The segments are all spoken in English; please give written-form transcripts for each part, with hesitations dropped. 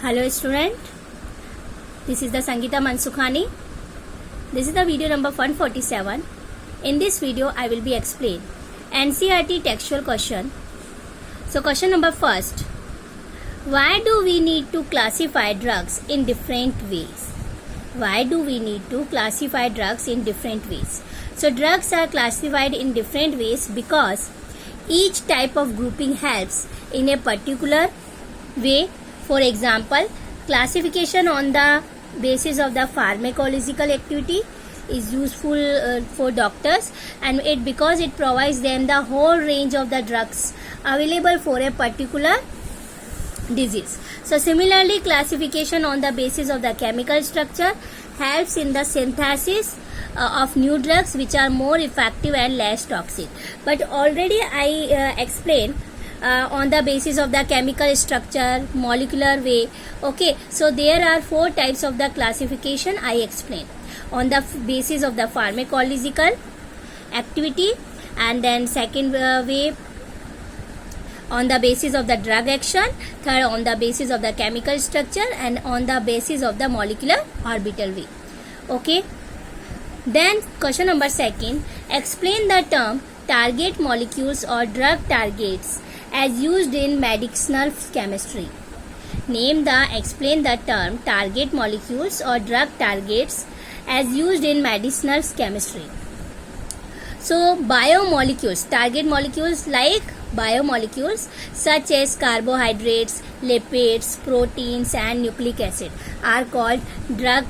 Hello student, this is the Sangeeta Mansukhani. This is the video number 147. In this video I will be explain NCERT textual question. So question number first, why do we need to classify drugs in different ways? Why do we need to classify drugs in different ways? So drugs are classified in different ways because each type of grouping helps in a particular way. For example, classification on the basis of the pharmacological activity is useful for doctors, and because it provides them the whole range of the drugs available for a particular disease. So similarly, classification on the basis of the chemical structure helps in the synthesis of new drugs which are more effective and less toxic. But already I explained on the basis of the chemical structure, molecular way. Okay, so there are 4 types of the classification I explained. On the basis of the pharmacological activity, and then second way on the basis of the drug action, third on the basis of the chemical structure, and on the basis of the molecular orbital way. Okay, then question number second, explain the term target molecules or drug targets as used in medicinal chemistry. Explain the term target molecules or drug targets as used in medicinal chemistry. So biomolecules, target molecules like biomolecules such as carbohydrates, lipids, proteins and nucleic acid are called drug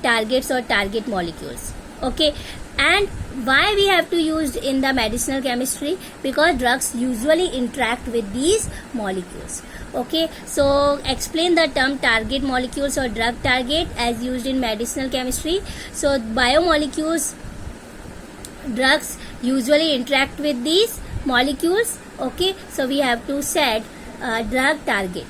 targets or target molecules. Okay, and why we have to use in the medicinal chemistry? Because drugs usually interact with these molecules. Okay, so explain the term target molecules or drug target as used in medicinal chemistry. So biomolecules, drugs usually interact with these molecules. Okay, so we have to set drug target.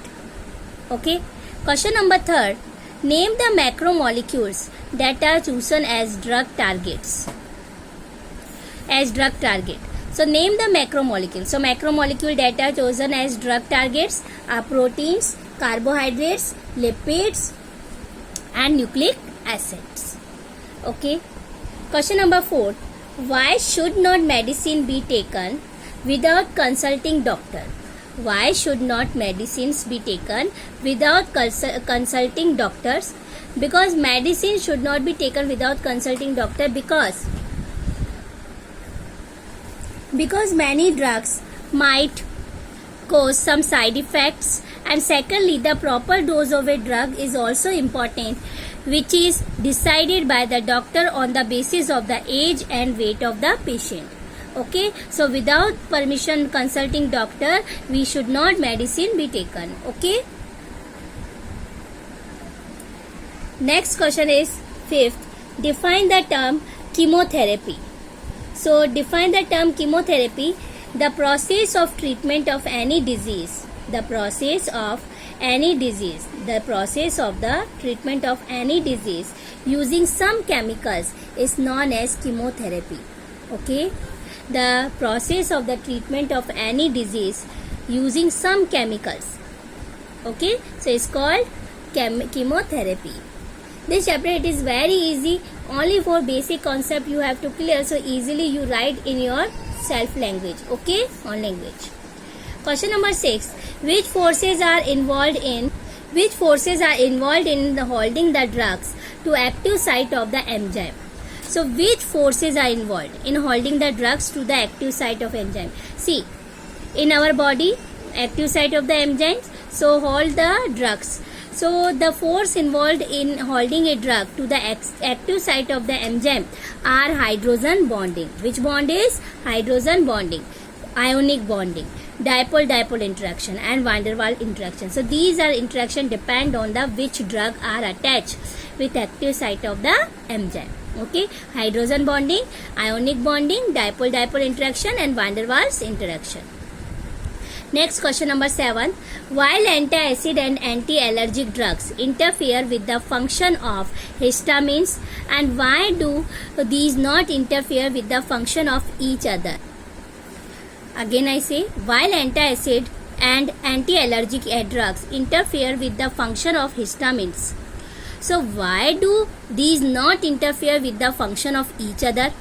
Okay, question number third, name the macromolecules that are chosen as drug targets. So name the macromolecules. So macromolecule that are chosen as drug targets are proteins, carbohydrates, lipids and nucleic acids. Okay. Question number 4. Why should not medicine be taken without consulting doctor? Why should not medicines be taken without consulting doctors? Because medicine should not be taken without consulting doctor because many drugs might cause some side effects, and secondly the proper dose of a drug is also important, which is decided by the doctor on the basis of the age and weight of the patient. Okay, so without permission consulting doctor we should not medicine be taken. Okay, next question is 5th, define the term chemotherapy. So the process of treatment of any disease, the process of the treatment of any disease using some chemicals is known as chemotherapy. Okay, the process of the treatment of any disease using some chemicals. Okay, so it's called chemotherapy. This chapter, it is very easy, only for basic concept you have to clear, so easily you write in your self language. Okay, on language. Question number 6, which forces are involved in the holding the drugs to active site of the enzyme? So which forces are involved in holding the drugs to the active site of enzyme? See, in our body, active site of the enzymes, so hold the drugs. So the force involved in holding a drug to the active site of the enzyme are hydrogen bonding. Which bond is? Hydrogen bonding, ionic bonding, dipole-dipole interaction and van der Waals interaction. So these are interaction depend on the which drug are attached with active site of the enzyme. Okay, hydrogen bonding, ionic bonding, dipole-dipole interaction and van der Waals interaction. Next, question number 7. While anti-acid and anti-allergic drugs interfere with the function of histamines, and why do these not interfere with the function of each other? Again I say, while anti-acid and anti-allergic drugs interfere with the function of histamines. So why do these not interfere with the function of each other?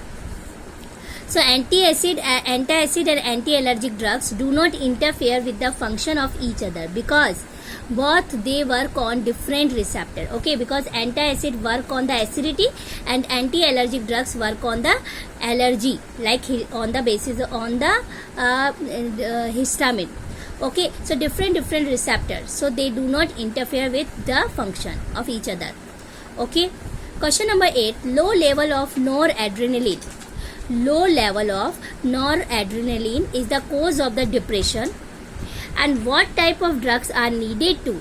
So antacid and anti-allergic drugs do not interfere with the function of each other because both they work on different receptor. Okay, because antacid work on the acidity and anti-allergic drugs work on the allergy, like on the basis on the histamine. Okay, so different receptors, so they do not interfere with the function of each other. Okay, question number 8. Low level of noradrenaline. Low level of noradrenaline is the cause of the depression, and what type of drugs are needed to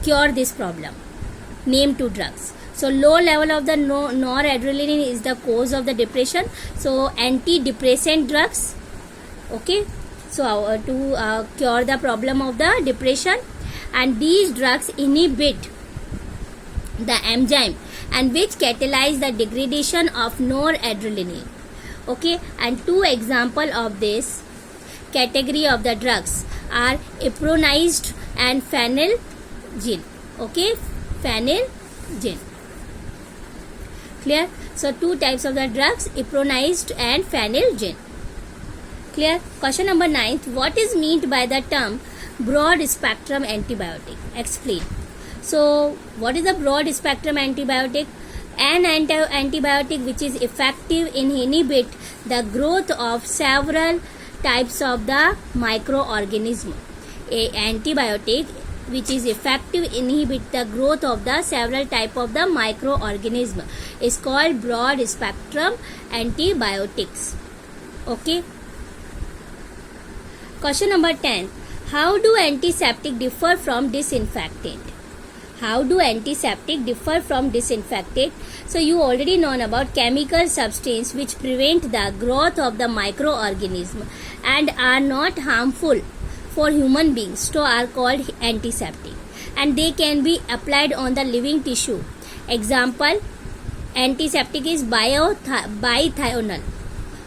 cure this problem? Name 2 drugs. So low level of the noradrenaline is the cause of the depression, so antidepressant drugs. Okay, so to cure the problem of the depression, and these drugs inhibit the enzyme and which catalyze the degradation of noradrenaline. Okay, and 2 example of this category of the drugs are ipronized and phenelgin. Okay, phenelgin. Clear? So 2 types of the drugs, ipronized and phenelgin. Clear? Question number 9. What is meant by the term broad spectrum antibiotic? Explain. So what is a broad spectrum antibiotic? An antibiotic which is effective in inhibit the growth of several types of the microorganism. A antibiotic which is effective in inhibit the growth of the several type of the microorganism is called broad spectrum antibiotics. Okay. Question number 10. How do antiseptic differ from disinfectant? How do antiseptic differ from disinfectant? So you already know about chemical substance which prevent the growth of the microorganism and are not harmful for human beings, so are called antiseptic, and they can be applied on the living tissue. Example, antiseptic is bithionol.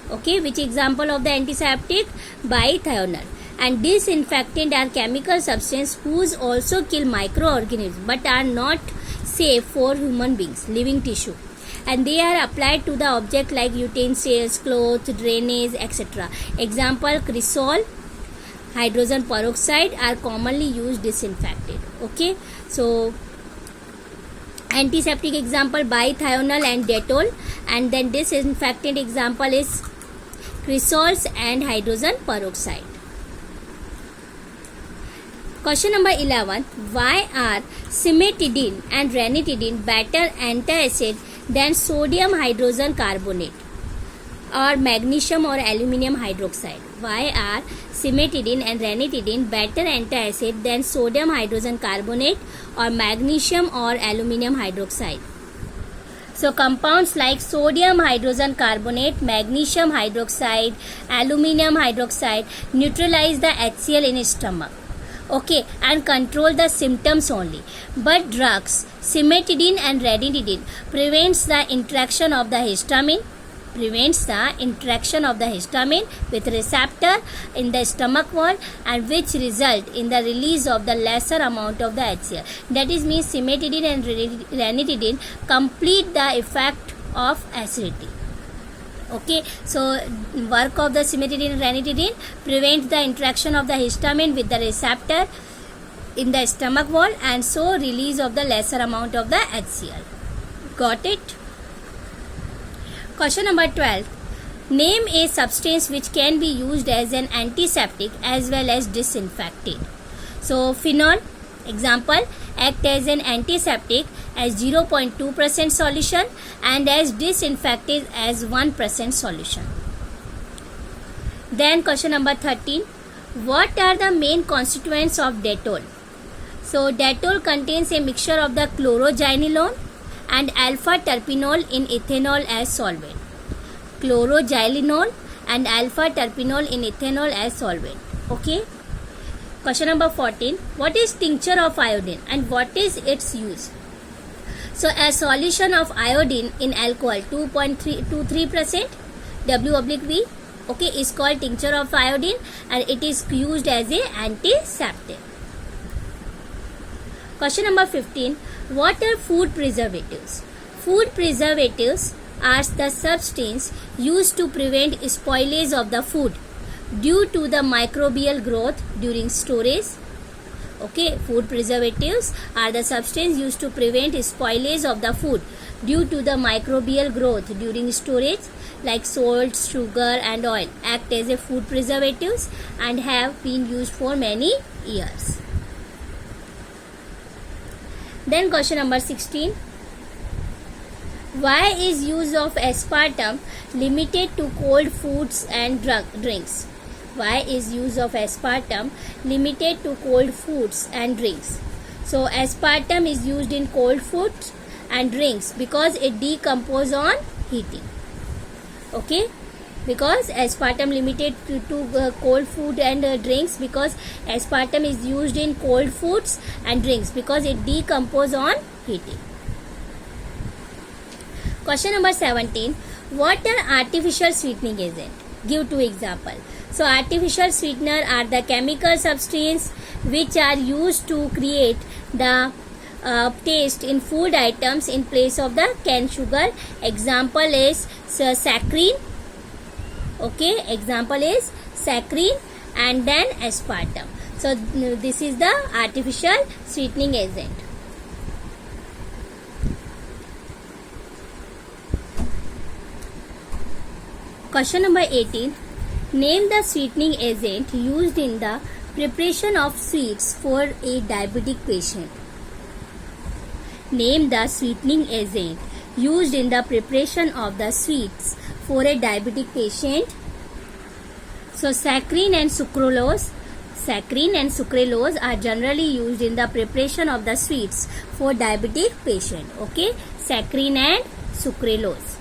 Okay, which example of the antiseptic? Bithionol. And disinfectant are chemical substances whose also kill microorganisms but are not safe for human beings, living tissue, and they are applied to the object like utensils, clothes, drainage, etc. Example, cresol, hydrogen peroxide are commonly used disinfectant. Okay, so antiseptic example bithionol and Dettol, and then disinfectant example is cresols and hydrogen peroxide. Question number 11. Why are cimetidine and ranitidine better antacid than sodium hydrogen carbonate or magnesium or aluminum hydroxide? Why are cimetidine and ranitidine better antacid than sodium hydrogen carbonate or magnesium or aluminum hydroxide? So compounds like sodium hydrogen carbonate, magnesium hydroxide, aluminum hydroxide neutralize the HCl in stomach. Okay, and control the symptoms only. But drugs, cimetidine and ranitidine prevents the interaction of the histamine with receptor in the stomach wall, and which result in the release of the lesser amount of the HCl. That is means cimetidine and ranitidine complete the effect of acidity. Okay, so work of the cimetidine and ranitidine prevent the interaction of the histamine with the receptor in the stomach wall, and so release of the lesser amount of the HCl. Got it? Question number 12. Name a substance which can be used as an antiseptic as well as disinfectant. So phenol, example, act as an antiseptic as 0.2% solution and as disinfectant as 1% solution. Then question number 13. What are the main constituents of Dettol? So Dettol contains a mixture of the chlorogynolone and alpha terpinol in ethanol as solvent. Chlorogynolone and alpha terpinol in ethanol as solvent. Okay. Question number 14. What is tincture of iodine and what is its use? So a solution of iodine in alcohol 2.23% W/V Okay, is called tincture of iodine and it is used as a antiseptic. Question number 15. What are food preservatives? Food preservatives are the substance used to prevent spoilage of the food due to the microbial growth during storage. Okay, food preservatives are the substance used to prevent spoilage of the food due to the microbial growth during storage, like salt, sugar and oil act as a food preservatives and have been used for many years. Then question number 16. Why is use of aspartame limited to cold foods and drinks? Why is use of aspartame limited to cold foods and drinks? So aspartame is used in cold foods and drinks because it decomposes on heating. Okay, because aspartame limited to cold food and drinks because aspartame is used in cold foods and drinks because it decomposes on heating. Question number 17. What are artificial sweetening agent? Give two example. So artificial sweetener are the chemical substance which are used to create the taste in food items in place of the cane sugar. Example is saccharine. Okay, example is saccharine and then aspartame. So this is the artificial sweetening agent. Question number 18. Name the sweetening agent used in the preparation of sweets for a diabetic patient. Name the sweetening agent used in the preparation of the sweets for a diabetic patient. So saccharine and sucralose. Saccharine and sucralose are generally used in the preparation of the sweets for diabetic patient. Okay, saccharine and sucralose.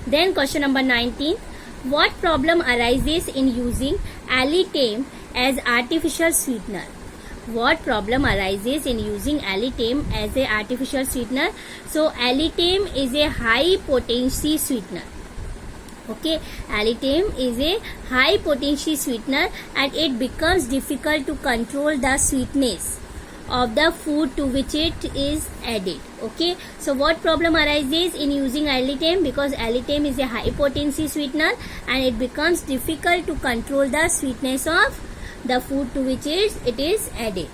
Then question number 19. What problem arises in using aspartame as artificial sweetener? What problem arises in using aspartame as a artificial sweetener? So aspartame is a high potency sweetener. Okay, aspartame is a high potency sweetener and it becomes difficult to control the sweetness of the food to which it is added. Okay, so what problem arises in using aspartame? Because aspartame is a high potency sweetener and it becomes difficult to control the sweetness of the food to which it is added.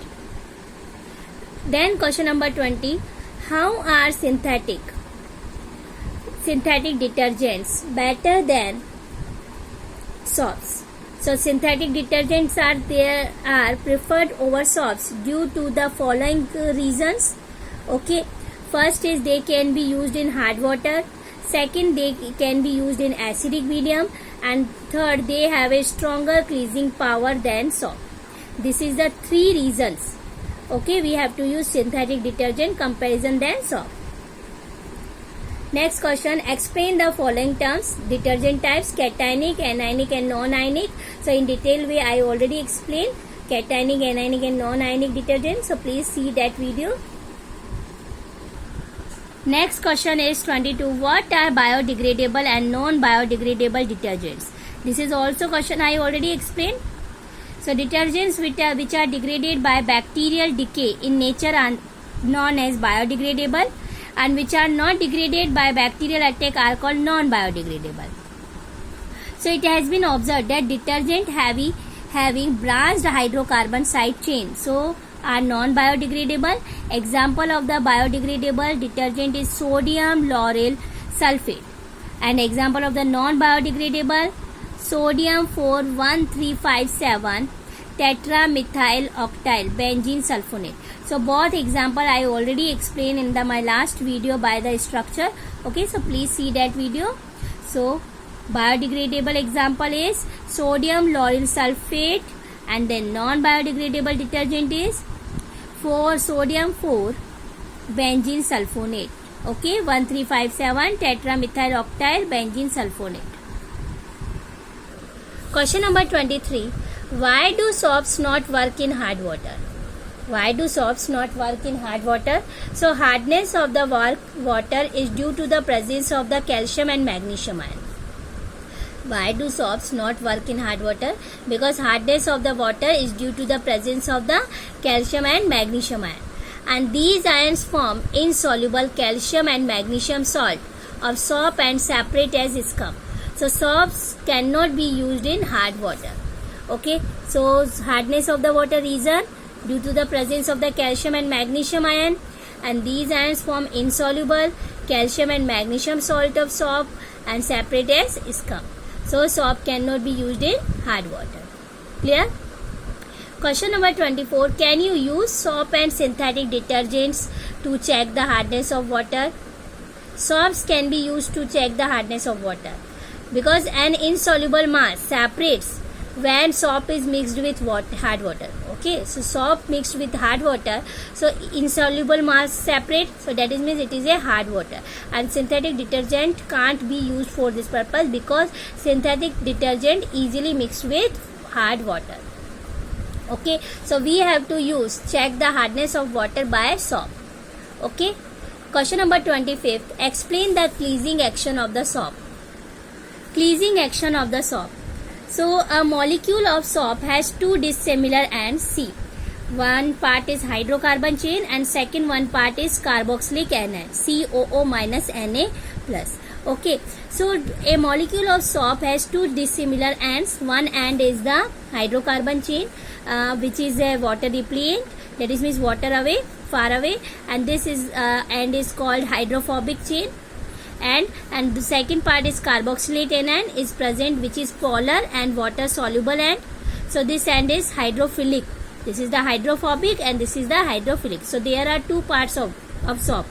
Then question number 20. How are synthetic detergents better than soaps? So synthetic detergents are preferred over soaps due to the following reasons. Okay, first is they can be used in hard water. Second, they can be used in acidic medium. And third, they have a stronger cleansing power than soap. This is the three reasons. Okay, we have to use synthetic detergent comparison than soap. Next question, explain the following terms. Detergent types, cationic, anionic and non-ionic. So in detail way I already explained cationic, anionic and non-ionic detergent. So please see that video. Next question is 22. What are biodegradable and non-biodegradable detergents? This is also question I already explained. So detergents which are degraded by bacterial decay in nature are known as biodegradable, and which are not degraded by bacterial attack are called non-biodegradable. So it has been observed that detergent having branched hydrocarbon side chain so are non-biodegradable. Example of the biodegradable detergent is sodium lauryl sulfate, and example of the non-biodegradable sodium 41357 tetramethyl octyl benzene sulfonate. So both example I already explained in my last video by the structure. Okay, so please see that video. So biodegradable example is sodium lauryl sulfate, and then non-biodegradable detergent is sodium 4 benzene sulfonate. Okay, 1357 tetramethyl octyl benzene sulfonate. Question number 23. Why do soaps not work in hard water? Why do soaps not work in hard water? So hardness of the water is due to the presence of the calcium and magnesium ion. Why do soaps not work in hard water? Because hardness of the water is due to the presence of the calcium and magnesium ion, and these ions form insoluble calcium and magnesium salt of soap and separate as scum. So soaps cannot be used in hard water. Okay, so hardness of the water reason due to the presence of the calcium and magnesium ion, and these ions form insoluble calcium and magnesium salt of soap and separate as scum. So soap cannot be used in hard water. Clear? Question number 24. Can you use soap and synthetic detergents to check the hardness of water? Soaps can be used to check the hardness of water because an insoluble mass separates when soap is mixed with hard water. Okay, so soap mixed with hard water, so insoluble mass separate, so that means it is a hard water, and synthetic detergent can't be used for this purpose because synthetic detergent easily mixed with hard water. Okay, so we have to check the hardness of water by soap. Okay, question number 25. Explain the cleansing action of the soap. Cleansing action of the soap. So a molecule of soap has two dissimilar ends. See, one part is hydrocarbon chain and second one part is carboxylic anion, COO minus Na plus. Okay, so a molecule of soap has two dissimilar ends. One end is the hydrocarbon chain, which is a water repellent, that is means water away, far away, and this is end is called hydrophobic chain. And the second part is carboxylate anion is present, which is polar and water soluble end. So this end is hydrophilic. This is the hydrophobic and this is the hydrophilic. So there are two parts of soap.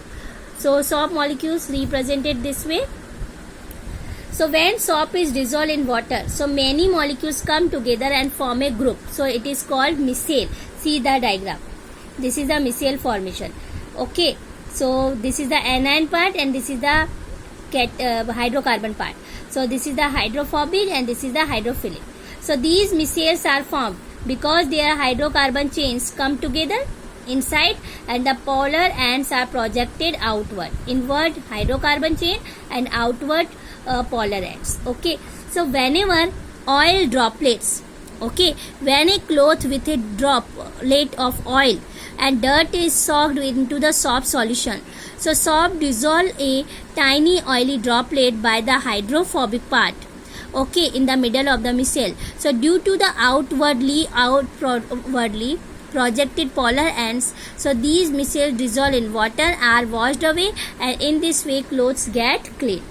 So soap molecules represented this way. So when soap is dissolved in water, so many molecules come together and form a group. So it is called micelle. See the diagram. This is the micelle formation. Okay, so this is the anion part and this is the hydrocarbon part. So this is the hydrophobic and this is the hydrophilic. So these micelles are formed because their hydrocarbon chains come together inside and the polar ends are projected outward. Inward hydrocarbon chain and outward polar ends. Okay, so whenever oil droplets, okay, when a cloth with a droplet of oil and dirt is soaked into the soap solution, so soap dissolve a tiny oily droplet by the hydrophobic part, okay, in the middle of the micelle. So due to the outwardly projected polar ends, so these micelles dissolve in water, are washed away, and in this way clothes get clean.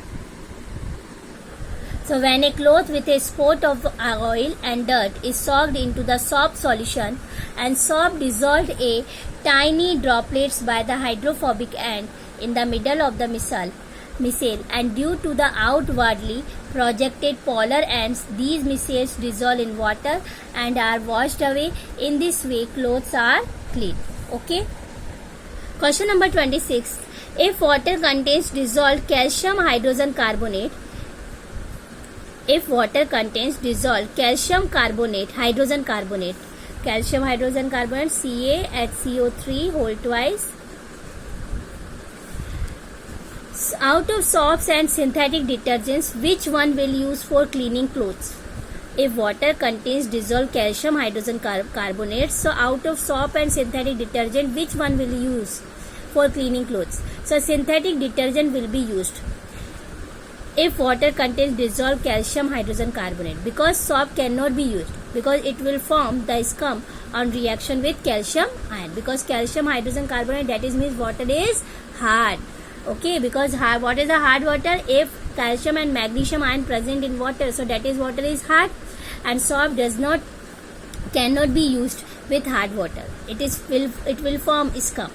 So when a cloth with a spot of oil and dirt is soaked into the soap solution and soap dissolved a tiny droplets by the hydrophobic end in the middle of the micelle, and due to the outwardly projected polar ends, these micelles dissolve in water and are washed away. In this way clothes are clean. Okay. Question number 26. If water contains dissolved calcium hydrogen carbonate, if water contains dissolved calcium carbonate, hydrogen carbonate, calcium hydrogen carbonate, CaHCO3 whole twice, out of soaps and synthetic detergents, which one will use for cleaning clothes? If water contains dissolved calcium hydrogen carbonate, so out of soap and synthetic detergent, which one will use for cleaning clothes? So synthetic detergent will be used if water contains dissolved calcium hydrogen carbonate, because soap cannot be used because it will form the scum on reaction with calcium ion, because calcium hydrogen carbonate, that is means water is hard. Okay, because what is a hard water? If calcium and magnesium ion present in water, so that is water is hard, and soap cannot be used with hard water. It will form scum.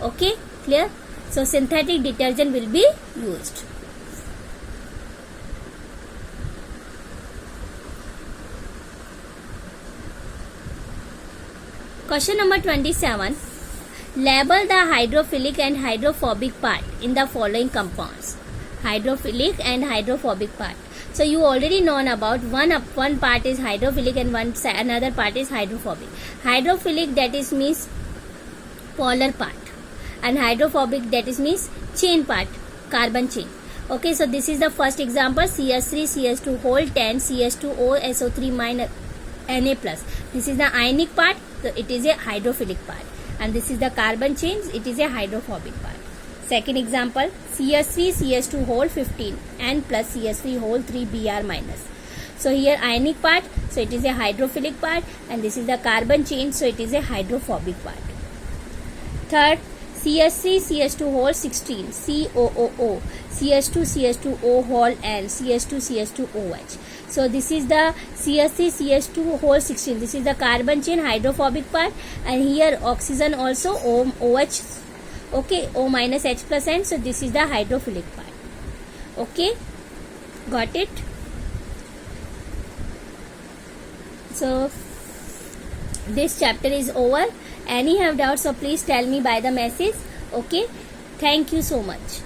Okay, clear? So synthetic detergent will be used. Question number 27. Label the hydrophilic and hydrophobic part in the following compounds. Hydrophilic and hydrophobic part. So you already know about one part is hydrophilic and another part is hydrophobic. Hydrophilic, that is means polar part, and hydrophobic, that is means chain part, carbon chain. Okay, so this is the first example, CH3 CH2 whole 10 CH2O SO3 minus Na plus. This is the ionic part, so it is a hydrophilic part, and this is the carbon chain, it is a hydrophobic part. Second example, CH3 CH2 whole 15 N plus CH3 whole 3 Br minus. So here ionic part, so it is a hydrophilic part, and this is the carbon chain, so it is a hydrophobic part. Third, CH3 CH2 whole 16 COOO CH2 CH2O whole N CH2 CH2OH. So this is the CH3 CH2 whole 16. This is the carbon chain hydrophobic part, and here oxygen also OH. Okay, O minus H plus N. So this is the hydrophilic part. Okay, got it? So this chapter is over. Any have doubts, so please tell me by the message. Okay, thank you so much.